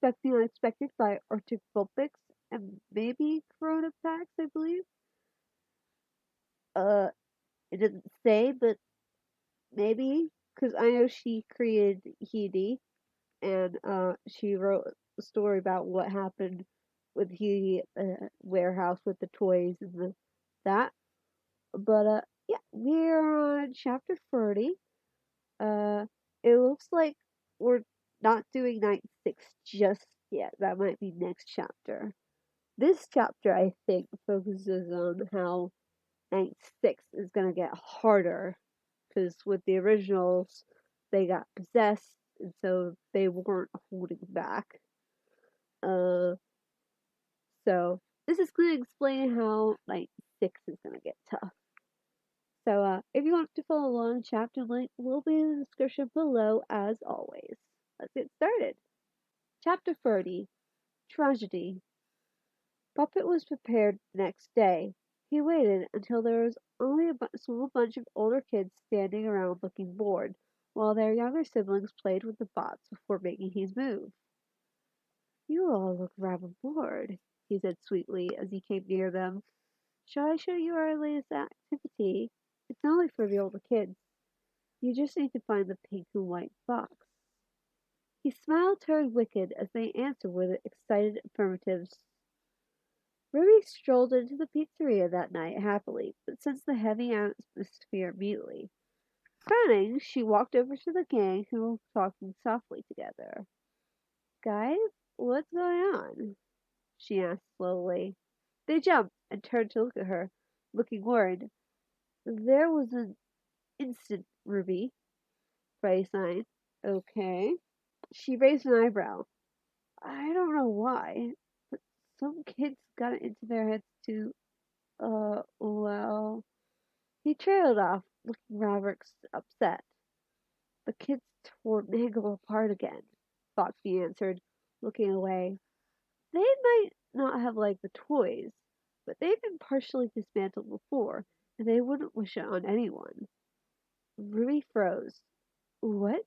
expect the unexpected by Arctic Vulpix and maybe Corona Pax, I believe. Uh, it didn't say, but maybe, because I know she created Heidi, and she wrote a story about what happened with Heidi warehouse with the toys and that. But yeah, we're on chapter 30. Uh, it looks like we're not doing night 6 just yet. That might be next chapter. This chapter, I think, focuses on how night 6 is gonna get harder because with the originals, they got possessed, and so they weren't holding back. Uh, so this is going to explain how night 6 is gonna get tough. So, if you want to follow along, chapter link will be in the description below as always. Let's get started. Chapter 30 Tragedy. Puppet was prepared the next day. He waited until there was only a small bunch of older kids standing around looking bored, while their younger siblings played with the bots before making his move. You all look rather bored, he said sweetly as he came near them. Shall I show you our latest activity? It's only for the older kids. You just need to find the pink and white box. His smile turned wicked as they answered with excited affirmatives. Ruby strolled into the pizzeria that night happily, but sensed the heavy atmosphere immediately. Frowning, she walked over to the gang who were talking softly together. Guys, what's going on? She asked slowly. They jumped and turned to look at her, looking worried. There was an instant, Ruby, Frey sighed. Okay. She raised an eyebrow. I don't know why, but some kids got it into their heads to, well. He trailed off, looking rather upset. The kids tore Mangle apart again, Foxy answered, looking away. They might not have liked the toys, but they've been partially dismantled before, and they wouldn't wish it on anyone. Ruby froze. What?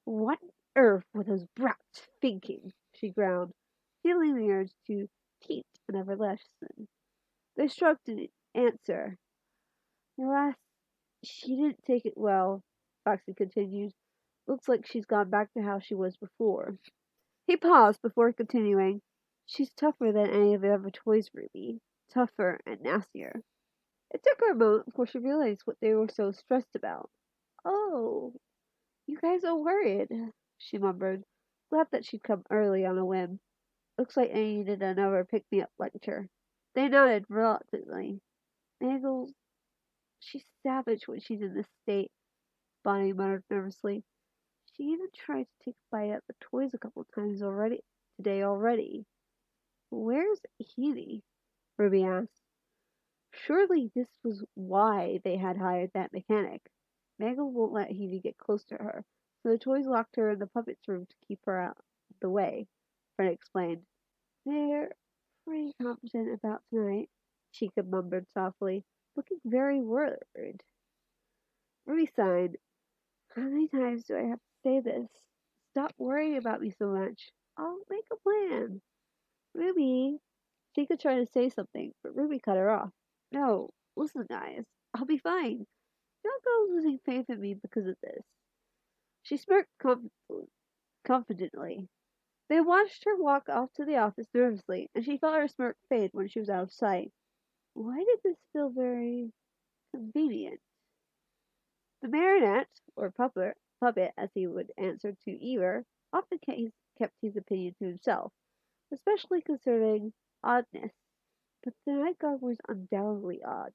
What on earth were those brats thinking? She growled, feeling the urge to teach another lesson. They shrugged in answer. Alas, she didn't take it well, Foxy continued. Looks like she's gone back to how she was before. He paused before continuing. She's tougher than any of the other toys, Ruby. Tougher and nastier. It took her a moment before she realized what they were so stressed about. Oh, you guys are worried, she murmured, glad that she'd come early on a whim. Looks like I needed another pick-me-up lecture. They nodded reluctantly. Mangle, she's savage when she's in this state, Bonnie muttered nervously. She even tried to take a bite at the toys a couple times today already. Where's Healy? Ruby asked. Surely this was why they had hired that mechanic. Mangle won't let Healy get close to her, so the toys locked her in the puppet's room to keep her out of the way, Fred explained. They're pretty confident about tonight, Chica mumbled softly, looking very worried. Ruby sighed. How many times do I have to say this? Stop worrying about me so much. I'll make a plan. Ruby. Chica tried to say something, but Ruby cut her off. No, listen, guys. I'll be fine. Don't go losing faith in me because of this. She smirked confidently. They watched her walk off to the office nervously, and she felt her smirk fade when she was out of sight. Why did this feel very convenient? The marionette, or puppet as he would answer to Eeyore, often kept his opinion to himself, especially concerning oddness. But the night guard was undoubtedly odd,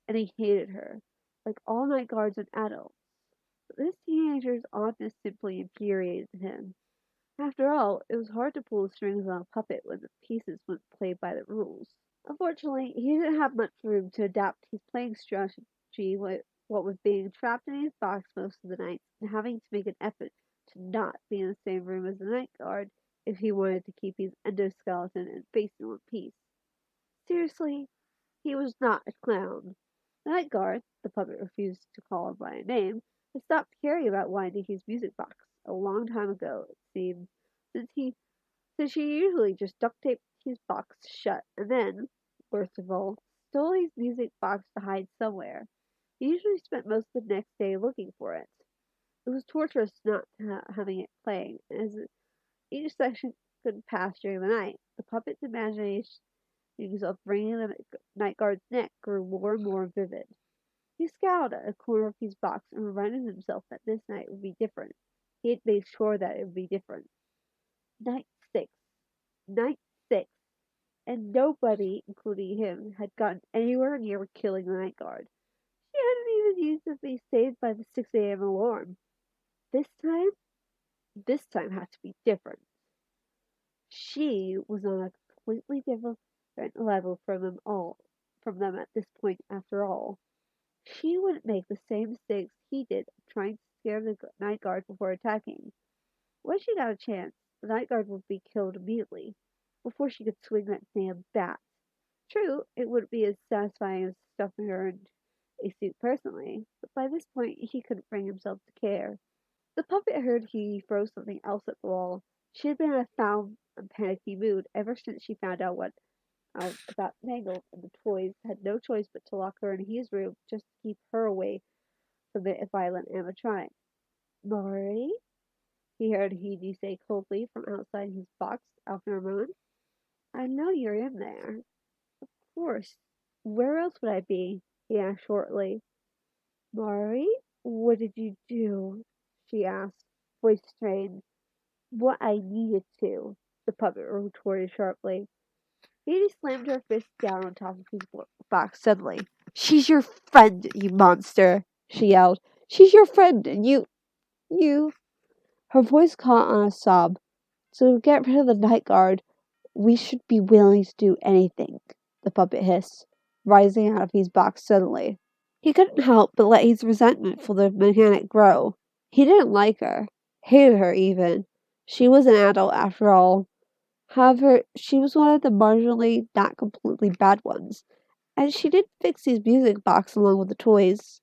and he hated her, like all night guards and adults. But this teenager's oddness simply infuriated him. After all, it was hard to pull the strings on a puppet when the pieces wouldn't play by the rules. Unfortunately, he didn't have much room to adapt his playing strategy what with being trapped in his box most of the night and having to make an effort to not be in the same room as the night guard if he wanted to keep his endoskeleton and face in one piece. Seriously, he was not a clown. The night guard, the puppet refused to call him by a name, had stopped caring about winding his music box a long time ago, it seemed. since she usually just duct taped his box shut and then, worst of all, stole his music box to hide somewhere. He usually spent most of the next day looking for it. It was torturous not having it playing, as each section could pass during the night. The puppet's imagination of bringing the night guard's neck grew more and more vivid. He scowled at a corner of his box and reminded himself that this night would be different. He had made sure that it would be different. Night 6. Night 6. And nobody, including him, had gotten anywhere near killing the night guard. She hadn't even used to be saved by the 6 a.m. alarm. This time? This time had to be different. She was on a completely different level from them at this point after all. She wouldn't make the same mistakes he did trying to scare the night guard before attacking. When she got a chance, the night guard would be killed immediately, before she could swing that damn bat. True, it wouldn't be as satisfying as stuffing her in a suit personally, but by this point he couldn't bring himself to care. The puppet heard he throw something else at the wall. She had been in a foul and panicky mood ever since she found out about Mangle, and the toys had no choice but to lock her in his room just to keep her away from the violent animatronic. Maury? He heard Heidi say coldly from outside his box after a moment. I know you're in there. Of course. Where else would I be? He asked shortly. Maury? What did you do? She asked, voice strained. What I needed to, the puppet retorted sharply. Heidi slammed her fist down on top of his box suddenly. She's your friend, you monster, she yelled. She's your friend, and you. Her voice caught on a sob. To get rid of the night guard, we should be willing to do anything, the puppet hissed, rising out of his box suddenly. He couldn't help but let his resentment for the mechanic grow. He didn't like her, hated her even. She was an adult after all. However, she was one of the marginally, not completely bad ones, and she did fix his music box along with the toys.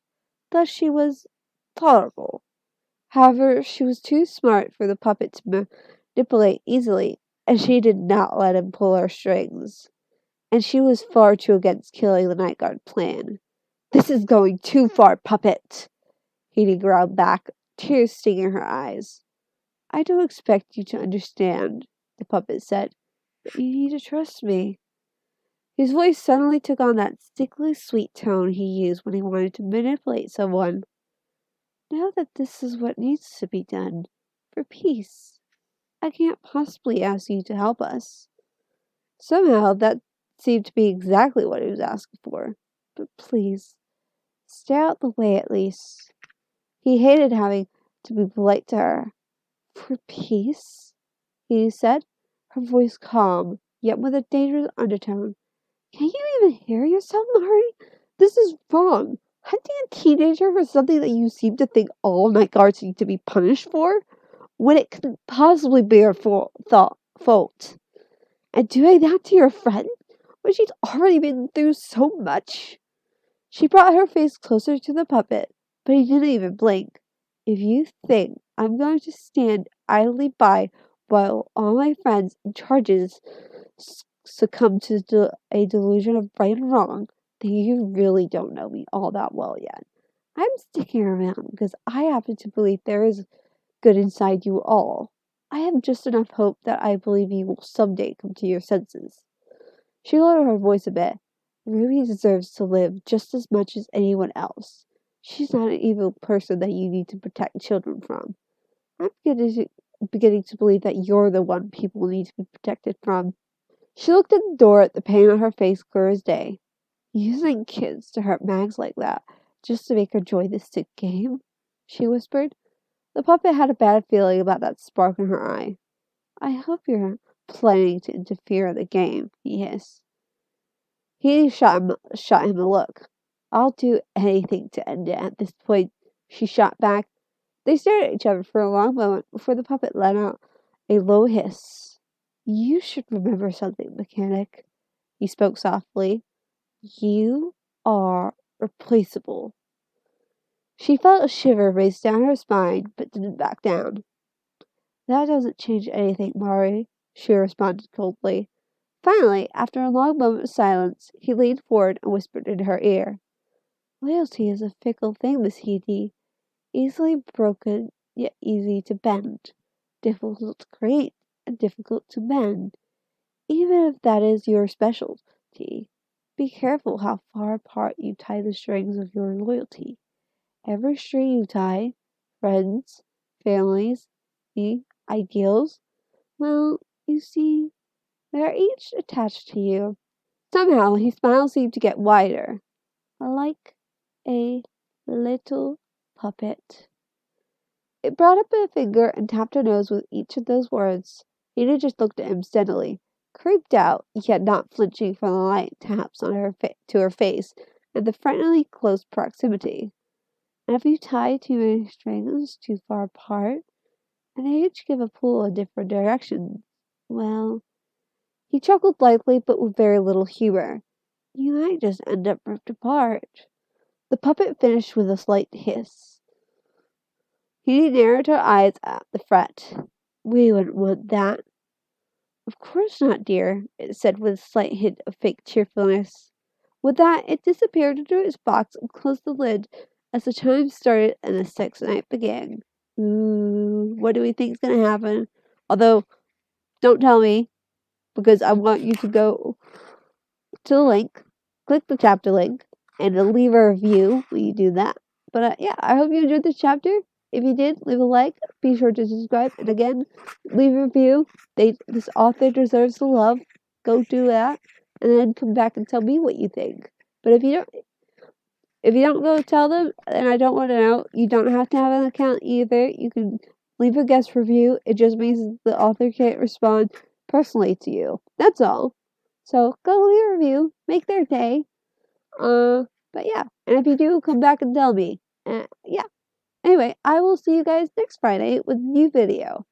Thus she was tolerable. However, she was too smart for the puppet to manipulate easily, and she did not let him pull her strings. And she was far too against killing the night guard plan. This is going too far, puppet, Edie growled back, tears stinging her eyes. I don't expect you to understand, the puppet said, but you need to trust me. His voice suddenly took on that sickly sweet tone he used when he wanted to manipulate someone. Now that this is what needs to be done, for peace, I can't possibly ask you to help us. Somehow that seemed to be exactly what he was asking for. But please, stay out the way at least. He hated having to be polite to her. For peace? He said, her voice calm, yet with a dangerous undertone. Can you even hear yourself, Mari? This is wrong. Hunting a teenager for something that you seem to think all night guards need to be punished for? When it couldn't possibly be your fault. And doing that to your friend? When she's already been through so much? She brought her face closer to the puppet, but he didn't even blink. If you think I'm going to stand idly by while all my friends and charges succumb to a delusion of right and wrong, then you really don't know me all that well yet. I'm sticking around because I happen to believe there is good inside you all. I have just enough hope that I believe you will someday come to your senses. She lowered her voice a bit. Ruby deserves to live just as much as anyone else. She's not an evil person that you need to protect children from. I'm beginning to believe that you're the one people need to be protected from. She looked at the door at the pain on her face clear as day. Using kids to hurt Mags like that, just to make her join this sick game? She whispered. The puppet had a bad feeling about that spark in her eye. I hope you're planning to interfere in the game, he hissed. He shot him a look. I'll do anything to end it at this point, she shot back. They stared at each other for a long moment before the puppet let out a low hiss. You should remember something, mechanic, he spoke softly. You are replaceable. She felt a shiver race down her spine, but didn't back down. That doesn't change anything, Mari, she responded coldly. Finally, after a long moment of silence, he leaned forward and whispered in her ear. Loyalty is a fickle thing, Miss Heedy. Easily broken, yet easy to bend. Difficult to create, and difficult to mend. Even if that is your specialty, be careful how far apart you tie the strings of your loyalty. Every string you tie, friends, families, ideals, well, you see, they're each attached to you. Somehow his smile seemed to get wider, like a little puppet. It brought up a finger and tapped her nose with each of those words. Ada just looked at him steadily, creeped out, yet not flinching from the light taps on to her face and the friendly close proximity. And if you tie too many strings too far apart, and they each give a pull in different directions, well, he chuckled lightly but with very little humor. You might just end up ripped apart. The puppet finished with a slight hiss. He narrowed her eyes at the fret. We wouldn't want that. Of course not, dear, it said with a slight hint of fake cheerfulness. With that, it disappeared into its box and closed the lid as the chimes started and the sex night began. Ooh, what do we think's gonna happen? Although, don't tell me, because I want you to go to the link, click the chapter link, and leave a review when you do that. But yeah, I hope you enjoyed this chapter. If you did, leave a like. Be sure to subscribe, and again, leave a review. This author deserves the love. Go do that, and then come back and tell me what you think. But if you don't go tell them, and I don't want to know, you don't have to have an account either. You can leave a guest review. It just means the author can't respond personally to you. That's all. So go leave a review, make their day. But yeah, and if you do, come back and tell me. Yeah. Anyway, I will see you guys next Friday with a new video.